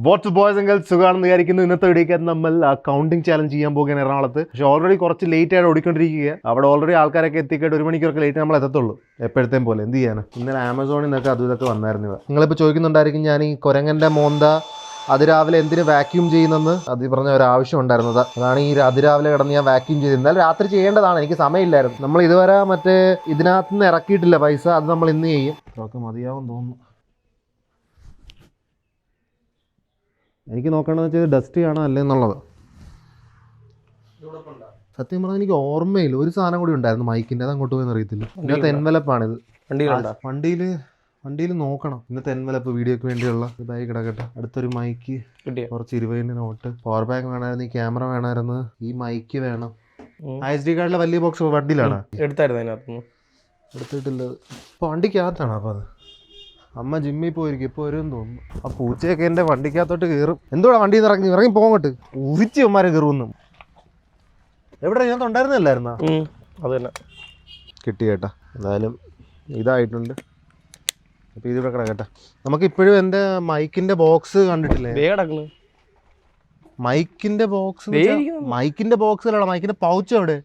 What's boys and girls സുഖമാണെന്ന് വിചാരിക്കുന്നു. ഇന്നത്തെ വീഡിയോക്ക് നമ്മൾ കൗണ്ടിങ് ചാലഞ്ച് ചെയ്യാൻ പോകുകയാണ് എറണാകുളത്ത്. പക്ഷേ ഓൾറെഡി കുറച്ച് ലേറ്റ് ആയിട്ട് ഓടിക്കൊണ്ടിരിക്കുക. അവിടെ ഓൾറെഡി ആൾക്കാരൊക്കെ എത്തിക്കേട്ട് 1 മണിക്കൂറൊക്കെ ലേറ്റ് നമ്മൾ എത്തത്തുള്ളൂ. എപ്പോഴത്തേം പോലെ എന്ത് ചെയ്യാനാണ്. ഇന്നലെ ആമസോണിൽ നിന്നൊക്കെ അതും ഇതൊക്കെ വന്നായിരുന്നു. നിങ്ങളിപ്പോൾ ചോദിക്കുന്നുണ്ടായിരിക്കും ഞാൻ ഈ കുരങ്ങൻ്റെ മോന്ത അതിരാവിലെ എന്തിന് വാക്യൂം ചെയ്യുന്നെന്ന്. അത് പറഞ്ഞ ഒരു ആവശ്യം ഉണ്ടായിരുന്നത്. അതാണ് ഈ അതിരാവിലെ കിടന്ന് ഞാൻ വാക്യൂം ചെയ്തത്. എന്നാലും രാത്രി ചെയ്യേണ്ടതാണ്, എനിക്ക് സമയമില്ലായിരുന്നു. നമ്മൾ ഇതുവരെ മറ്റേ ഇതിനകത്ത് നിന്ന് ഇറക്കിയിട്ടില്ല പൈസ. അത് നമ്മൾ ഇന്ന് ചെയ്യും. അതൊക്കെ മതിയാവും തോന്നുന്നു. എനിക്ക് നോക്കണമെന്ന് വെച്ചാൽ ഡസ്റ്റ് ആണോ അല്ലേ എന്നുള്ളത്. സത്യം പറഞ്ഞാൽ എനിക്ക് ഓർമ്മയില്ല. ഒരു സാധനം കൂടി ഉണ്ടായിരുന്നു മൈക്കിൻ്റെ, അത് അങ്ങോട്ട് പോയെന്ന് അറിയത്തില്ല. ഇന്നത്തെ എൻവലപ്പാണിത്. വണ്ടിയിൽ നോക്കണം. ഇന്നത്തെ എൻവലപ്പ് വീഡിയോക്ക് വേണ്ടിയുള്ള ഇതായി കിടക്കട്ടെ. അടുത്തൊരു മൈക്ക്, കുറച്ച് 20 നോട്ട്, പവർ ബാങ്ക് വേണമായിരുന്നു, ഈ ക്യാമറ വേണമായിരുന്നു, ഈ മൈക്ക് വേണം. SD കാർഡിലെ വലിയ ബോക്സ് വണ്ടിയിലാണ് എടുത്തിട്ടില്ല. ഇപ്പോൾ വണ്ടിക്കകത്താണ്. അപ്പോൾ അത് അമ്മ ജിമ്മിൽ പോയിരിക്കും, ഇപ്പോൾ വരും തോന്നുന്നു. ആ പൂച്ചയൊക്കെ എൻ്റെ വണ്ടിക്കകത്തോട്ട് കയറും. എന്തുവാ വണ്ടിയിൽ നിന്ന് ഇറങ്ങി പോകട്ട് ഉരിച്ച് ഉമ്മാരെ കയറുമെന്നും. എവിടെ ഞാൻ ഉണ്ടായിരുന്നല്ലായിരുന്നാ? അത് തന്നെ കിട്ടി കേട്ടാ. എന്തായാലും ഇതായിട്ടുണ്ട്. അപ്പോൾ ഇതിവിടെ കിടക്കട്ടെ. നമുക്കിപ്പോഴും എൻ്റെ മൈക്കിൻ്റെ ബോക്സ് കണ്ടിട്ടില്ലേ? മൈക്കിൻ്റെ ബോക്സ് അല്ല, മൈക്കിൻ്റെ പൗച്ച് എവിടെ?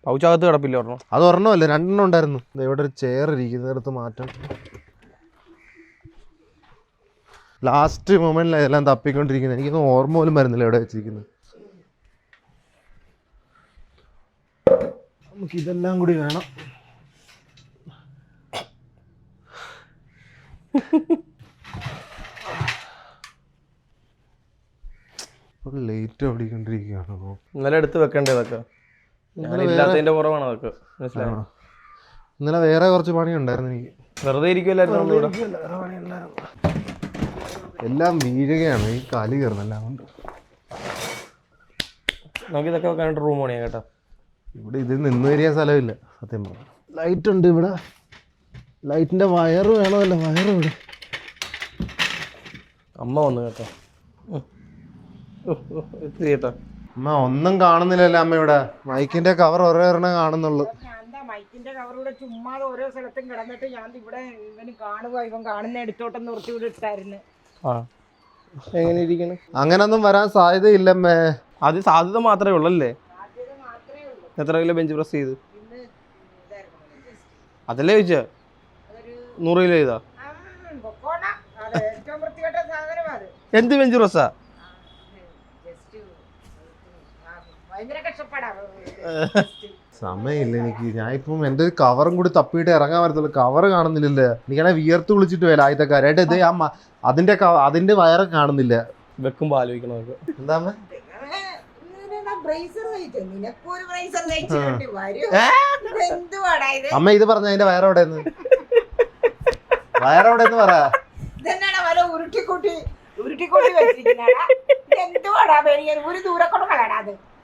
പൗച്ചകത്ത് കിടപ്പില്ല. ഒരെണ്ണം അത് ഒരെണ്ണമല്ലേ, 2 ഉണ്ടായിരുന്നു. ഇവിടെ ഒരു ചെയർ ഇരിക്കുന്നിടത്ത് മാറ്റം. ലാസ്റ്റ് മൊമെന്റിൽ എല്ലാം തപ്പിക്കൊണ്ടിരിക്കുന്നത്. എനിക്കൊന്നും ഓർമ്മ പോലും വരുന്നില്ല എവിടെ വെച്ചിരിക്കുന്നത്. നമുക്കിതെല്ലാം കൂടി വേണം. ലേറ്റ് ഓടിക്കൊണ്ടിരിക്കുകയാണ്. ഇന്നലെ എടുത്ത് വെക്കേണ്ടതൊക്കെ ഇന്നലെ വേറെ കുറച്ച് പണി ഉണ്ടായിരുന്നു എനിക്ക്. വെറുതെ ഇരിക്കുമല്ലായിരുന്നു. എല്ലാം വീഴുകയാണ്, ഈ കാലി കയറുന്നെല്ലാം കൊണ്ട്. നമുക്കിതൊക്കെ വെക്കാനായിട്ട് റൂം പണിയാ കേട്ടോ. ഇവിടെ ഇതിൽ നിന്ന് വരിക സ്ഥലമില്ല സത്യം പറഞ്ഞു. ലൈറ്റ് ഉണ്ട് ഇവിടെ. ലൈറ്റിൻ്റെ വയറ് വേണമല്ലോ. വയറ് ഇവിടെ. അമ്മ വന്നു കേട്ടോ. കേട്ടോ അമ്മ ഒന്നും കാണുന്നില്ലല്ലോ അമ്മ. ഇവിടെ മൈക്കിന്റെ കവർ ഒരെണ്ണം കാണുന്നുള്ളൂ. മൈക്കിന്റെ കവറിലൂടെ ചുമ്മാതെ ഓരോ സ്ഥലത്തും കിടന്നിട്ട് ഞാൻ ഇവിടെ ഇവന് കാണുക, ഇവൻ കാണുന്ന എടുത്തോട്ടെന്ന് നിർത്തി ഇവിടെ ഇട്ടായിരുന്നു. എങ്ങനെ ഇരിക്കണം? അങ്ങനൊന്നും വരാൻ സാധ്യതയില്ലമ്മേ. അത് സാധ്യത മാത്രമേ ഉള്ളല്ലേ. എത്ര കിലോ ബെഞ്ച് പ്രസ് ചെയ്ത്? അതല്ലേ ചോദിച്ചാ 100 കിലോ ചെയ്താ? എന്ത് ബെഞ്ച് പ്രസ്സാ? സമയമില്ല എനിക്ക്. ഞാൻ ഇപ്പം എൻ്റെ ഒരു കവറും കൂടി തപ്പിയിട്ട് ഇറങ്ങാൻ പറ്റത്തുള്ളൂ. കവറ് കാണുന്നില്ലല്ലേ. എനിക്കാണെ വിയർത്ത് വിളിച്ചിട്ട് വരാം ആദ്യത്തെക്കാരായിട്ട്. ഇത് അതിന്റെ വയറ് കാണുന്നില്ല. വെക്കുമ്പോ ആലോചിക്കണം. എന്താ അമ്മ ഇത് പറഞ്ഞ അതിന്റെ വയറെവിടെന്ന് പറ.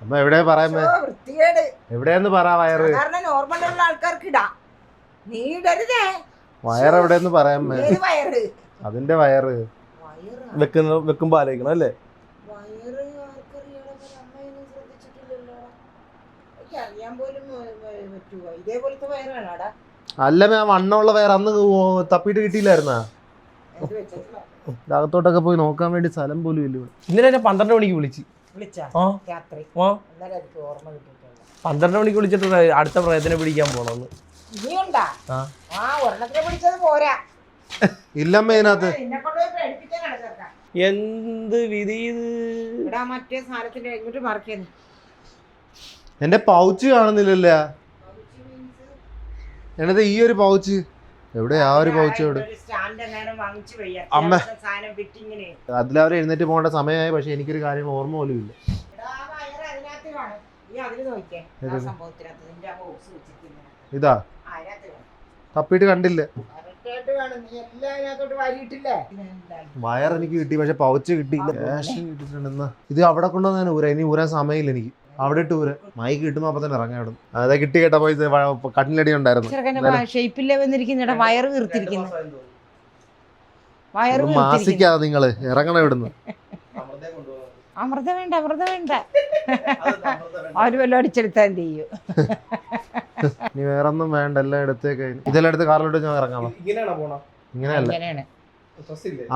അമ്മ എവിടെ പറയാ? എവിടെയെന്ന് പറ. വയറ് നോർമലുള്ള ആൾക്കാർക്ക് ഇടാം. നീ ഇടരുതേ. വയറെവിടെന്ന് പറയാമ്മേ. അതിന്റെ വയറ് വെക്കുമ്പോ ആലോചിക്കണം അല്ലേ. അല്ല മേ, വണ്ണമുള്ള വയർ അന്ന് തപ്പിട്ട് കിട്ടിയില്ലായിരുന്നാ? അകത്തോട്ടൊക്കെ പോയി നോക്കാൻ വേണ്ടി സ്ഥലം പോലും ഇല്ല. ഇന്നലെ 12 മണിക്ക് വിളിച്ച് 12 മണിക്ക് വിളിച്ചിട്ട് അടുത്ത പ്രയത്നം പിടിക്കാൻ പോണെന്ന്. ഇല്ലമ്മ ഇതിനകത്ത് എന്ത് വിധി. മറ്റേ സാധനത്തിന്റെ എങ്ങോട്ട് മറക്കുന്നു. എന്റെ പൗച്ച് കാണുന്നില്ലല്ല. എന്നത് ഈ ഒരു പൗച്ച് എവിടെ? ആ ഒരു പൗച്ച് എവിടെ? അമ്മ അതിലവർ എഴുന്നേറ്റ് പോകേണ്ട സമയമായി. പക്ഷെ എനിക്കൊരു കാര്യം ഓർമ്മ പോലും ഇല്ല. ഇതാ തപ്പിട്ട് കണ്ടില്ല. വയർ എനിക്ക് കിട്ടി, പക്ഷെ പൗച്ച് കിട്ടിയില്ല. ക്യാഷ് കിട്ടിയിട്ടുണ്ടെന്നാ ഇത് അവിടെ കൊണ്ടുവന്നാണ് ഊരാ. ഇനി ഊരാൻ സമയമില്ല എനിക്ക്. അവിടെ ഇട്ട് ഊര. മൈക്ക് കിട്ടുമ്പോ അപ്പൊ തന്നെ ഇറങ്ങാം. അതെ കിട്ടി കേട്ട പോയി. കട്ടിലടി ഉണ്ടായിരുന്നു. മാസിക്കാതെ നിങ്ങള് ഇറങ്ങണം ഇവിടുന്ന്. അമൃത വേണ്ട, അമൃത വേണ്ട. അവര് വല്ല അടിച്ചെടുത്താൻ ചെയ്യും. നീ വേറൊന്നും വേണ്ട, എല്ലാം എടുത്തേക്ക്. ഇതെല്ലാം എടുത്ത് കാറിലോട്ട് ഞാൻ ഇറങ്ങാമോ? ഇങ്ങനെയല്ല.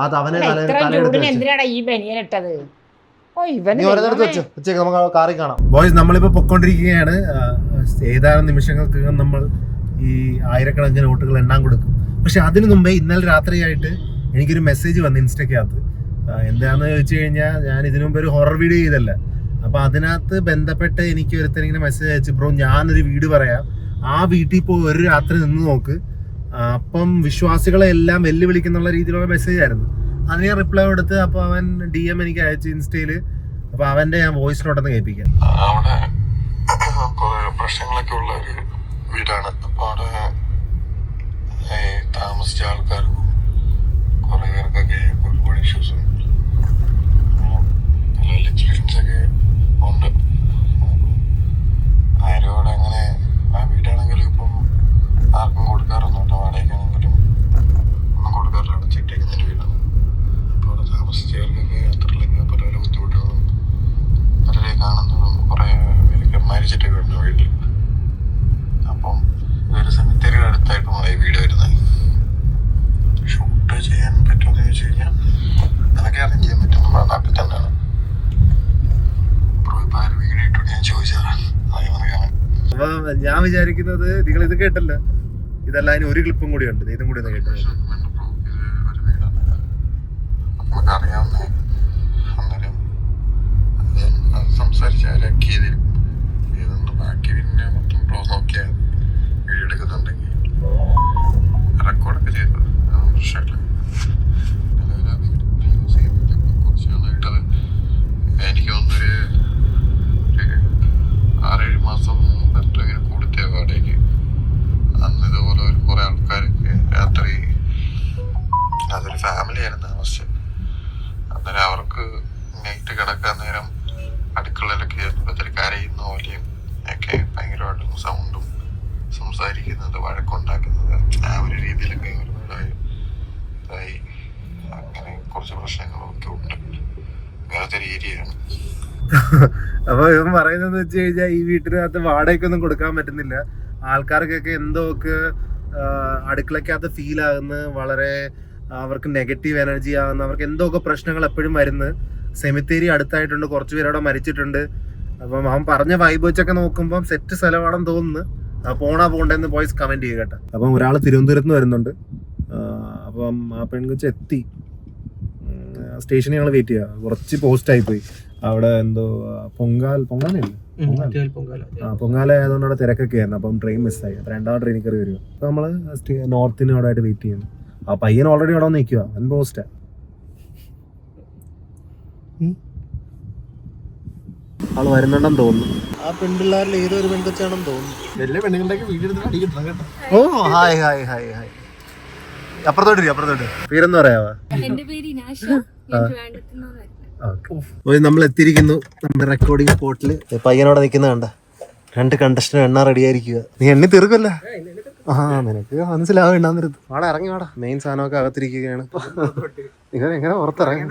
അത് അവനെ ഇത്രയും ചൂടിന് എന്തിനാടാ ഈ ബനിയൻ ഇട്ടത്? ഓ ഇവന് ഉച്ചയ്ക്ക് നമുക്ക് കാറി കാണാം. ബോയ്സ്, നമ്മളിപ്പോ പൊക്കോണ്ടിരിക്കുകയാണ്. ഏതാനും നിമിഷങ്ങൾക്കകം നമ്മൾ ഈ ആയിരക്കണക്കിന് നോട്ടുകൾ എണ്ണാൻ കൊടുക്കും. പക്ഷെ അതിനു മുമ്പേ ഇന്നലെ രാത്രിയായിട്ട് എനിക്കൊരു മെസ്സേജ് വന്നു ഇൻസ്റ്റയ്ക്കകത്ത്. എന്താണെന്ന് ചോദിച്ചു കഴിഞ്ഞാൽ, ഞാൻ ഇതിനു മുമ്പ് ഒരു ഹൊറർ വീഡിയോ ചെയ്തല്ല. അപ്പൊ അതിനകത്ത് ബന്ധപ്പെട്ട് എനിക്ക് ഒരുത്തരിങ്ങനെ മെസ്സേജ് അയച്ചു, ബ്രോ ഞാനൊരു വീട് പറയാം, ആ വീട്ടിൽ പോയി ഒരു രാത്രി നിന്ന് നോക്ക്. അപ്പം വിശ്വാസികളെ എല്ലാം വെല്ലുവിളിക്കുന്നുള്ള രീതിയിലുള്ള മെസ്സേജ് ആയിരുന്നു. അതിന് ഞാൻ റിപ്ലൈ കൊടുത്ത് അപ്പോൾ അവൻ DM എനിക്ക് അയച്ചു ഇൻസ്റ്റയില്. അപ്പൊ അവന്റെ ഞാൻ വോയിസ് നോട്ടൊന്ന് കേൾപ്പിക്കാം. അവിടെ കുറെ പ്രശ്നങ്ങളൊക്കെ ഉള്ള ഒരു വീടാണ്. അപ്പൊ അവിടെ താമസിച്ച ആൾക്കാർക്കും കുറെ പേർക്കൊക്കെ ഒരുപാട് ഇഷ്യൂസ് ലിമിറ്റേഷൻസ് ഒക്കെ ഉണ്ട്. ആരോട് അങ്ങനെ ആ വീടാണെങ്കിലും ഇപ്പം ആർക്കും കൊടുക്കാറൊന്നും കേട്ടോ, വാടകയ്ക്കാണെങ്കിലും ഒന്നും കൊടുക്കാറില്ല. അടച്ചിട്ടേക്കുന്നൊരു വീടാണ്. അപ്പോൾ അവിടെ താമസിച്ചവർക്കൊക്കെ അത്രയിലൊക്കെ പല പല ബുദ്ധിമുട്ടുകളും പലരെ കാണുന്നതും കുറെ പേരൊക്കെ മരിച്ചിട്ടൊക്കെ ഉണ്ട് വീട്ടിൽ. അപ്പം ഒരു സെമിത്തേരിയുടെ അടുത്തായിട്ടുമാണ് ഈ വീട് വരുന്നത്. ഷൂട്ട് ചെയ്യാൻ പറ്റുമെന്ന് ചോദിച്ചു കഴിഞ്ഞാൽ അതൊക്കെ അറേഞ്ച് ചെയ്യാൻ പറ്റും. നമ്മുടെ നാട്ടിൽ തന്നെയാണ്. ഇപ്പൊ ആര് വീഡിയോ ഇട്ടോണ്ട് ഞാൻ ചോദിച്ചതാണ് അറിയാൻ. അപ്പൊ ഞാൻ വിചാരിക്കുന്നത് നിങ്ങൾ ഇത് കേട്ടല്ലോ, ഇതല്ല അതിന് ഒരു ക്ലിപ്പും കൂടി ഉണ്ട്, ഇതും കൂടി ഒന്ന് കേട്ടോ. നമുക്കറിയാവുന്ന അന്നേരം സംസാരിച്ചാലൊക്കെ ഇതൊന്ന് ബാക്കി പിന്നെ മൊത്തം ക്ലോസ് നോക്കിയാൽ വീഡിയോ എടുക്കുന്നുണ്ടെങ്കിൽ റെക്കോർഡൊക്കെ ചെയ്തത് പ്രശ്നമില്ല. നിലവിൽ ആ വീട് യൂസ് ചെയ്യുന്നില്ല. കുറച്ച് നാളായിട്ടത് എനിക്ക് തോന്നുന്നൊരു 6-7 മാസം മുമ്പ് ഇങ്ങനെ കൊടുത്തേ വാടകയ്ക്ക്. അന്ന് ഇതുപോലെ ഒരു കുറെ ആൾക്കാരൊക്കെ രാത്രി, അതൊരു ഫാമിലി ആയിരുന്നു താമസിച്ചത്. അന്നേരം അവർക്ക് നൈറ്റ് കിടക്കാൻ നേരം അടുക്കളയിലൊക്കെ ചെറുപ്പത്തിൽ കരയുന്ന പോലെയും ഒക്കെ ഭയങ്കരമായിട്ടും സൗണ്ടും സംസാരിക്കുന്നത് വഴക്കുണ്ടാക്കുന്നത് ആ ഒരു രീതിയിലൊക്കെ ഒരുപാടായി ഇതായി. അങ്ങനെ കുറച്ച് പ്രശ്നങ്ങളൊക്കെ ഉണ്ട്. അങ്ങനത്തെ ഒരു ഏരിയയാണ്. അപ്പൊ ഇവൻ പറയുന്നത് വെച്ച് കഴിഞ്ഞാൽ ഈ വീട്ടിനകത്ത് വാടകയ്ക്കൊന്നും കൊടുക്കാൻ പറ്റുന്നില്ല. ആൾക്കാർക്കൊക്കെ എന്തോ ഒക്കെ അടുക്കളക്കകത്ത് ഫീൽ ആകുന്ന, വളരെ അവർക്ക് നെഗറ്റീവ് എനർജി ആകുന്ന, അവർക്ക് എന്തോ ഒക്കെ പ്രശ്നങ്ങൾ എപ്പോഴും വരുന്നത്. സെമിത്തേരി അടുത്തായിട്ടുണ്ട്, കുറച്ച് പേരവിടെ മരിച്ചിട്ടുണ്ട്. അപ്പം അവൻ പറഞ്ഞ വൈബ് വെച്ചൊക്കെ നോക്കുമ്പം സെറ്റ് സ്ഥലമാണെന്ന് തോന്നുന്നു. പോണ്ടെന്ന് ബോയ്സ് കമന്റ് ചെയ്യുക കേട്ടോ. അപ്പം ഒരാൾ തിരുവനന്തപുരത്ത് നിന്ന് വരുന്നുണ്ട്. അപ്പം ആ പെൺകൊച്ച് എത്തി. സ്റ്റേഷനിൽ ഞങ്ങൾ വെയിറ്റ് ചെയ്യുക. കുറച്ച് പോസ്റ്റായി പോയി അവിടെ. എന്തോ പൊങ്കാലയില്ല, പൊങ്കാല ആയതുകൊണ്ട് അവിടെ തിരക്കൊക്കെ ആയിരുന്നു. അപ്പം ട്രെയിൻ മിസ്സായി. അപ്പം 2ാം ട്രെയിനിൽ കയറി വരിക. അപ്പം നമ്മൾ നോർത്തിന് അവിടെ ആയിട്ട് വെയിറ്റ് ചെയ്യുന്നു. ആ പയ്യൻ ഓൾറെഡി അവിടെ നിൽക്കുക. അവൻ പോസ്റ്റാ. ആള് വരുന്നുണ്ടെന്ന് തോന്നുന്നു. ആ പെൺപിള്ളേരിൽ ഏതൊരു പെൺകൊച്ചാണെന്ന് തോന്നുന്നു. വലിയ പെണ്ണുങ്ങളുടെയൊക്കെ വീഡിയോ എടുത്തിട്ട് അടിക്കണം കേട്ടോ. ഓ ഹായ് ഹായ് ഹായ് ഹായ്. അപ്പുറത്തോട്ട്. പേരെന്ന് പറയാവാ? എന്റെ പേര് ഇനാശ. നമ്മൾ എത്തിയിരിക്കുന്നു നമ്മുടെ റെക്കോർഡിംഗ് സ്പോട്ടില്. പയ്യനോടെ നിൽക്കുന്ന കണ്ട 2 കണ്ടസ്റ്റന്റ് എണ്ണ റെഡി ആയിരിക്കുക. നീ എണ്ണി തീർക്കല്ല. ആ നിനക്ക് മനസ്സിലാവും എണ്ണാന്നിരുന്നു. വാടാ ഇറങ്ങി വാടാ. മെയിൻ സാധനമൊക്കെ അകത്തിരിക്കുകയാണ്. നിങ്ങൾ എങ്ങനെ പുറത്തിറങ്ങി?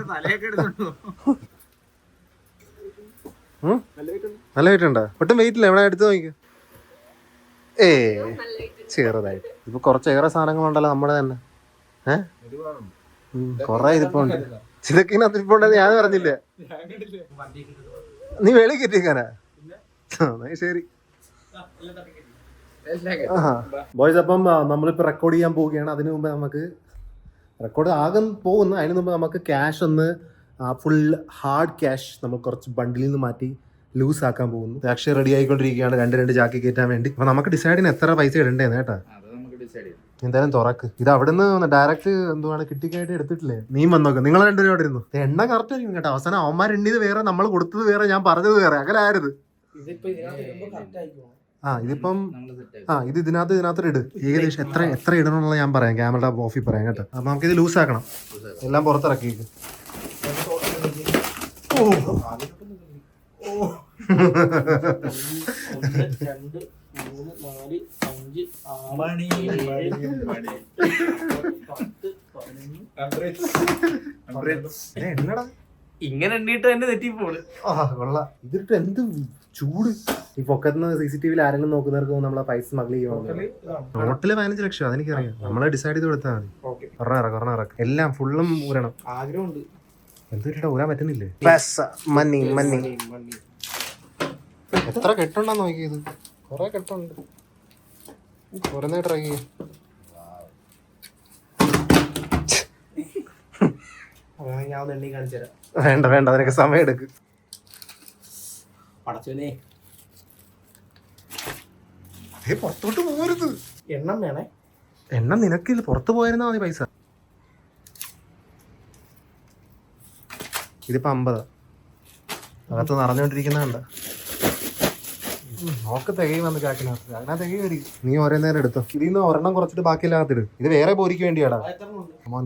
നല്ല വെയിറ്റ് ഉണ്ടോ? ഒട്ടും വെയിറ്റ് ഇല്ല. എവിടെ എടുത്ത് നോക്കിയോ? ചെറുതായിട്ട്. ഇപ്പൊ കുറച്ചേറെ സാധനങ്ങളുണ്ടല്ലോ നമ്മുടെ തന്നെ. കൊറേ ഇതിപ്പുണ്ട്. ഇതൊക്കെ ഇതിപ്പുണ്ടെന്ന് ഞാൻ പറഞ്ഞില്ല. നീ വെളി കെട്ടിക്കാനാ? ശരി ബോയ്സ്. അപ്പം നമ്മളിപ്പോ റെക്കോർഡ് ചെയ്യാൻ പോവുകയാണ്. അതിനു മുമ്പ് നമുക്ക് റെക്കോർഡ് ആകാൻ പോകുന്നു. അതിന് മുമ്പ് നമുക്ക് ക്യാഷ് ഒന്ന് ഫുൾ ഹാർഡ് ക്യാഷ് നമ്മൾ കുറച്ച് ബണ്ടിലിൽ നിന്ന് മാറ്റി ലൂസ് ആക്കാൻ പോകുന്നു. അക്ഷയ റെഡി ആയിക്കൊണ്ടിരിക്കുകയാണ് 2 ചാക്കി കയറ്റാൻ വേണ്ടി. അപ്പൊ നമുക്ക് ഡിസൈഡ് ചെയ്യാൻ എത്ര പൈസ ഇടണ്ടേന്ന് കേട്ടാ. എന്തായാലും തുറക്ക്. ഇത് അവിടുന്ന് ഡയറക്റ്റ് എന്തുവാണ് കിട്ടിക്കായിട്ട് എടുത്തിട്ടില്ലേ? നീ വന്നോക്ക്. നിങ്ങൾ 2 അവിടെ ഇരുന്നു. എണ്ണ കറക്റ്റ് ആയിരിക്കും കേട്ടോ. അവസാനം അവന്മാർ എണ്ണിയത് വേറെ, നമ്മൾ കൊടുത്തത് വേറെ, ഞാൻ പറഞ്ഞത് വേറെ. അങ്ങനെ ആയിരുന്നു. ഇതിപ്പം ഇത് ഇതിനകത്ത് ഇട്. ഏകദേശം എത്ര ഇടണമെന്നുള്ള ഞാൻ പറയാം. ക്യാമറ ഓഫിൽ പറയാം കേട്ടോ. അപ്പൊ നമുക്കിത് ലൂസ് ആക്കണം. എല്ലാം പുറത്തിറക്കിയേക്ക്. എന്നടാ ഇങ്ങനെ എണ്ണിട്ട് തന്നെ തെറ്റിപ്പോള്. കൊള്ളാം. ഇതിട്ട് എന്ത് ചൂട്. ഈ പൊക്കത്തുനിന്ന് CCTV ആരെങ്കിലും നോക്കുന്നവർക്ക് നമ്മളെ പൈസ സ്മഗിൾ ചെയ്യുവാണ്. ടോട്ടല് 15 ലക്ഷം. അതെനിക്കറിയാം. നമ്മളെ ഡിസൈഡ് ചെയ്ത് കൊടുത്താൽ മതി. പറഞ്ഞ ഇറക്കാം എല്ലാം ഫുള്ളും ഊരണം. ആഗ്രഹമുണ്ട്. എന്തിട്ടാ ഊരാൻ പറ്റുന്നില്ലേ? മന്നി എത്ര കെട്ടുണ്ടെന്ന് നോക്കിയത്? കൊറേ കെട്ടുണ്ട്. കുറേ ട്രൈ ചെയ്യും. ഞാൻ ഒന്ന് എണ്ണി കാണിച്ചു തരാം. വേണ്ട അതിനൊക്കെ സമയം എടുക്ക്. പടച്ചോനെ പുറത്തോട്ട് പോകരുത്. എണ്ണം വേണേ. എണ്ണം നിനക്കില്ല, പുറത്ത് പോയിരുന്നാ മതി പൈസ. ഇതിപ്പോ 50. അകത്ത് നിറഞ്ഞോണ്ടിരിക്കുന്ന കണ്ട. നോക്ക് തികയും വന്ന് കാക്കിനകത്ത്. അതിനകത്ത് തികയും. നീ ഓരോ നേരം എടുത്തോ. ഇതിൽ നിന്ന് ഒരെണ്ണം കുറച്ചിട്ട് ബാക്കിയെല്ലാത്തിട്. ഇത് വേറെ പോരിക്ക് വേണ്ടിയാടാ.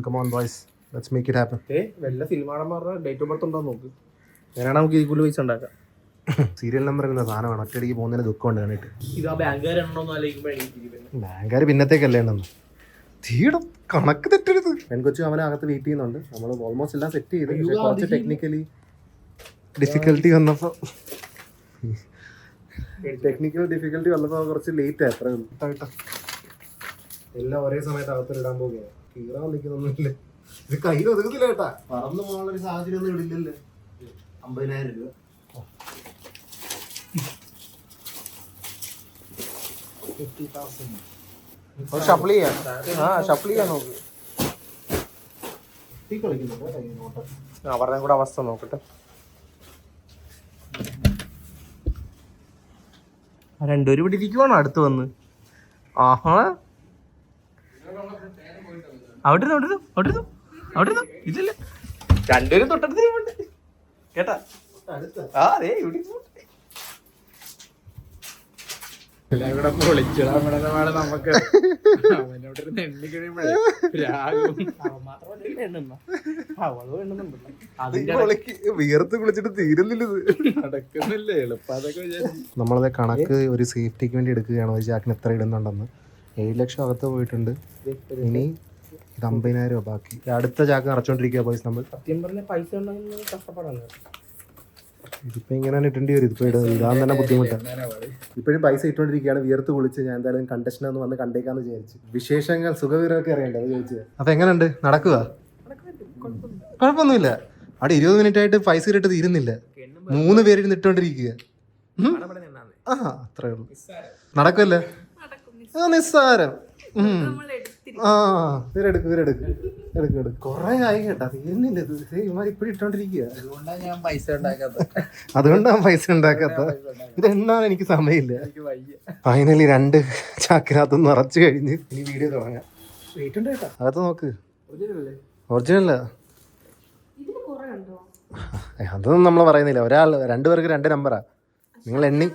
Come on boys, let's make it happen. വല്ല സിനിമാടന്മാരുടെ ഡേറ്റ് ഓഫ് ബർത്ത് ഉണ്ടോ നോക്ക്. ഞാനാണ് നമുക്ക് ഈ പൈസ ഉണ്ടാക്കാം. സീരിയൽ നമ്പർ എന്ന സാധനമാണ്. ഒറ്റയടിക്ക് പോകുന്നതിന് ദുഃഖമുണ്ട് കണ്ടിട്ട്. ഇത് ആ ബാങ്കുകാർ പിന്നത്തേക്കല്ലേ ഉണ്ടെന്ന് തീയുടെ കണക്ക് തെറ്റരുത്. പെൺകൊച്ചു അവനെ അകത്ത് വെയിറ്റ് ചെയ്യുന്നുണ്ട്. നമ്മൾ ഓൾമോസ്റ്റ് എല്ലാം സെറ്റ് ചെയ്ത്. പക്ഷേ കുറച്ച് ടെക്നിക്കലി ഡിഫിക്കൽട്ടി വന്നപ്പോൾ കുറച്ച് ലേറ്റ് ആയി. അത്ര എല്ലാം ഒരേ സമയത്ത് അകത്തിടാൻ പോവുകയാണ്. കീറാൻ നിൽക്കുന്നൊന്നുമില്ല. ഇത് കയ്യിൽ ഒതുക്കത്തില്ല കേട്ടാ. പറന്നു പോകാനുള്ളൊരു സാഹചര്യം ഒന്നും ഇടില്ലല്ലോ. 50,000 രൂപ. ഷഫിൾ ചെയ്യാം. ഷഫിൾ ചെയ്യാൻ നോക്ക്. അവരുടെ കൂടെ അവസ്ഥ നോക്കട്ടെ. രണ്ടുപേരും ഇവിടെ ഇരിക്കുവാണോ അടുത്ത് വന്ന്? ആഹാ, അവിടെ ഇതില്ല. രണ്ടുപേരും തൊട്ടടുത്ത് കേട്ടാ. അതെ ഇവിടെ നമുക്ക് വിയർത്ത് കുളിച്ചിട്ട് തീരുന്നില്ല. നടക്കുന്നില്ലേ എളുപ്പം. നമ്മളത് കണക്ക് ഒരു സേഫ്റ്റിക്ക് വേണ്ടി എടുക്കുകയാണ്. ഒരു ജാക്കിന് എത്ര ഇടുന്നുണ്ടെന്ന്. 7 ലക്ഷം അകത്ത് പോയിട്ടുണ്ട്. ഇനി ഇത് 50,000 ബാക്കി. അടുത്ത ചാക്ക് നിറച്ചോണ്ടിരിക്കുക ബോയ്സ്. നമ്മൾ സത്യം പറഞ്ഞ പൈസ ഉണ്ടെങ്കിൽ കഷ്ടപ്പാടാണ്. ഇതിപ്പോ ഇങ്ങനെ ഇട്ടേണ്ടി വരും. ഇതിപ്പോ ഇടാൻ തന്നെ ബുദ്ധിമുട്ടാണ്. ഇപ്പോഴും പൈസ ഇട്ടോണ്ടിരിക്കുകയാണ്. വിയർത്ത് കുളിച്ച് ഞാൻ എന്തായാലും കണ്ടക്ഷൻ ഒന്ന് വന്ന് കണ്ടേക്കാന്ന് വിചാരിച്ചു. വിശേഷങ്ങൾ സുഖവിവരമൊക്കെ അറിയണ്ടേ അത് ചോദിച്ചത്. അപ്പൊ എങ്ങനെയുണ്ട്? നടക്കുക? കുഴപ്പമൊന്നുമില്ല. അവിടെ 20 മിനിറ്റ് ആയിട്ട് പൈസ ഇട്ട് തീരുന്നില്ല. 3 പേര് ഇട്ടോണ്ടിരിക്കുക. അത്രേ ഉള്ളൂ. നടക്കുമല്ലേ? നിസ്സാരം. ഇവരെടുക്ക്. കൊറേ ആയി കേട്ടാ. തീരുന്നില്ല. ഇവന്മാർ ഇപ്പഴും ഇട്ടോണ്ടിരിക്കുക. അതുകൊണ്ടാണ് പൈസ ഉണ്ടാക്കാത്ത. ഇതെണ്ണാൻ എനിക്ക് സമയമില്ല. ഫൈനലി 2 ചാക്കിനകത്ത് നിറച്ചു കഴിഞ്ഞ് ഇനി വീഡിയോ തുടങ്ങാം. അകത്ത് നോക്ക്. ഒറിജിനല്ല. അതൊന്നും നമ്മൾ പറയുന്നില്ല. 2 പേർക്ക് 2 നമ്പറാ. നിങ്ങൾ എണ്ണി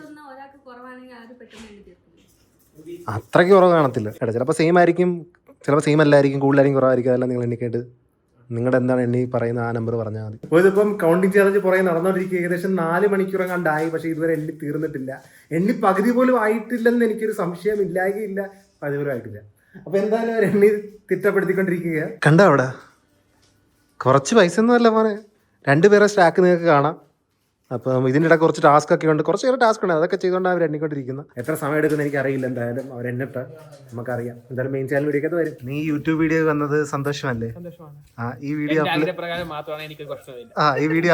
അത്രയ്ക്ക് കുറവ് കാണത്തില്ല. ചിലപ്പോൾ സെയിം ആയിരിക്കും, ചിലപ്പോൾ സെയിം അല്ലായിരിക്കും, കൂടുതലായിരിക്കും, കുറവായിരിക്കും. അതെല്ലാം നിങ്ങൾ എണ്ണിക്കേട്ട് നിങ്ങളുടെ എന്താണ് എണ്ണി പറയുന്ന ആ നമ്പർ പറഞ്ഞാൽ മതി. അപ്പോൾ ഇതിപ്പം കൗണ്ടിങ് ചാലഞ്ച് പുറകെ നടന്നുകൊണ്ടിരിക്കുക. ഏകദേശം 4 മണിക്കൂർ കണ്ടായി. പക്ഷേ ഇതുവരെ എണ്ണി തീർന്നിട്ടില്ല. എണ്ണി പകുതി പോലും ആയിട്ടില്ലെന്ന് എനിക്കൊരു സംശയം ഇല്ലായില്ല. പകുതി പോലും ആയിട്ടില്ല. അപ്പോൾ എന്തായാലും അവർ എണ്ണി തിട്ടപ്പെടുത്തിക്കൊണ്ടിരിക്കുക. കണ്ടോ അവിടെ കുറച്ച് പൈസ ഒന്നും അല്ല മോനെ. 2 പേരെ സ്റ്റാക്ക് നിങ്ങൾക്ക് കാണാം. അപ്പം ഇതിൻ്റെ ഇടയ്ക്ക് കുറച്ച് ടാസ്ക് ഒക്കെ ഉണ്ട്. കുറച്ച് ടാസ്ക് ഉണ്ട്. അതൊക്കെ ചെയ്തുകൊണ്ടാണ് അവർ എണ്ണിക്കൊണ്ടിരിക്കുന്നത്. എത്ര സമയം എടുക്കുന്നത് എനിക്കറിയില്ല. എന്തായാലും അവർ എണ്ണിട്ട് നമുക്കറിയാം. എന്തായാലും മെയിൻ ചാനൽ വീഡിയോ ഒക്കെ വരും. നീ യൂട്യൂബ് വീഡിയോ വന്നത് സന്തോഷമല്ലേ? ഈ വീഡിയോ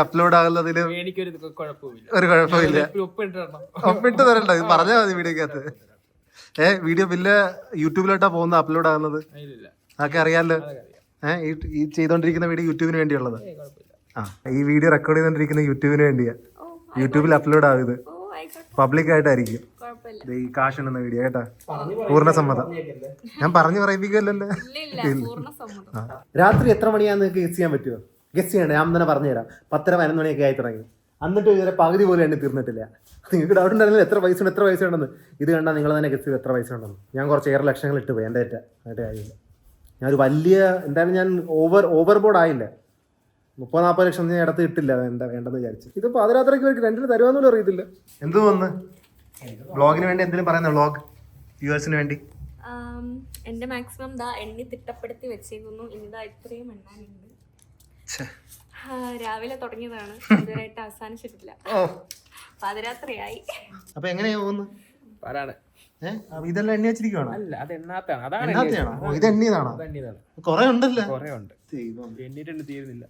അപ്ലോഡ് ആകുന്നതിൽ ഒരു കുഴപ്പമില്ല. ഒപ്പിട്ട് തരണ്ട. ഇത് പറഞ്ഞാൽ മതി വീഡിയോക്കകത്ത്. വീഡിയോ പിന്നെ യൂട്യൂബിലോട്ടാ പോകുന്നത് അപ്ലോഡ് ആകുന്നത്. അതൊക്കെ അറിയാമല്ലോ. ഈ ചെയ്തോണ്ടിരിക്കുന്ന വീഡിയോ യൂട്യൂബിന് വേണ്ടിയുള്ളത്. ഈ വീഡിയോ റെക്കോർഡ് ചെയ്തോണ്ടിരിക്കുന്ന യൂട്യൂബിന് വേണ്ടിയാ. യൂട്യൂബിൽ അപ്ലോഡ് ആകുന്നത് പബ്ലിക് ആയിട്ടായിരിക്കും. ഈ കാശുണ്ടെന്ന വീഡിയോ കേട്ടാ. പൂർണ്ണ സമ്മതം. ഞാൻ പറഞ്ഞു പറയിപ്പിക്കുമല്ലോ. രാത്രി എത്ര മണിയാന്ന് നിങ്ങൾക്ക് ഗസ് ചെയ്യാൻ പറ്റുമോ? ഗസ് ചെയ്യണ്ട. ഞാൻ തന്നെ പറഞ്ഞുതരാം. 10-11 മണിയൊക്കെ ആയി തുടങ്ങി. എന്നിട്ട് ഇതുവരെ പകുതി പോലും എണ്ണി തീർന്നിട്ടില്ല. നിങ്ങൾക്ക് ഡൗട്ട് ഉണ്ടായിരുന്നില്ല എത്ര പൈസ ഉണ്ടെന്ന്. ഇത് കണ്ടാൽ നിങ്ങൾ തന്നെ ഗസ് ചെയ്ത് എത്ര പൈസ ഉണ്ടെന്ന്. ഞാൻ കുറച്ച് 7 ലക്ഷങ്ങൾ ഇട്ട് പോയി. എൻ്റെ കാര്യമില്ല. ഞാനൊരു വലിയ എന്തായാലും ഞാൻ ഓവർബോർഡ് ആയില്ല. 30-40 ലക്ഷം ഞാൻ ഇടത്ത് ഇട്ടില്ല. വേണ്ടെന്ന് വിചാരിച്ചു. ഇത് പാതിരാത്രിക്ക് വരും. 2 തരുവാന്നോലും അറിയത്തില്ല. എന്ത് വന്ന് വ്ളോഗിന് വേണ്ടി എന്തെങ്കിലും പറയുന്ന വ്ളോഗ് വ്യൂവേഴ്സിന് വേണ്ടി? എന്റെ മാക്സിമം എണ്ണി തിട്ടപ്പെടുത്തി വെച്ചേക്കുന്നു. ഇനി ഇത്രയും എണ്ണാനുണ്ട്. രാവിലെ തുടങ്ങിയതാണ്, ഇതുവരെയായിട്ട് അവസാനിച്ചിട്ടില്ല. പാതിരാത്രിയായി. അപ്പൊ എങ്ങനെയാ പോകുന്നത്? പാലാണ്. ഇതെല്ലാം എണ്ണി വെച്ചിരിക്കുവാണോ? അല്ല, അത് എണ്ണാത്താണ്. അതാണ് എണ്ണാത്തയാണോ? ഇത് എണ്ണിയതാണോ? എണ്ണിയതാണ്. കൊറേ ഉണ്ടല്ലോ. കൊറേ ഉണ്ട്. എണ്ണിട്ടുണ്ട്, തീരുന്നില്ല.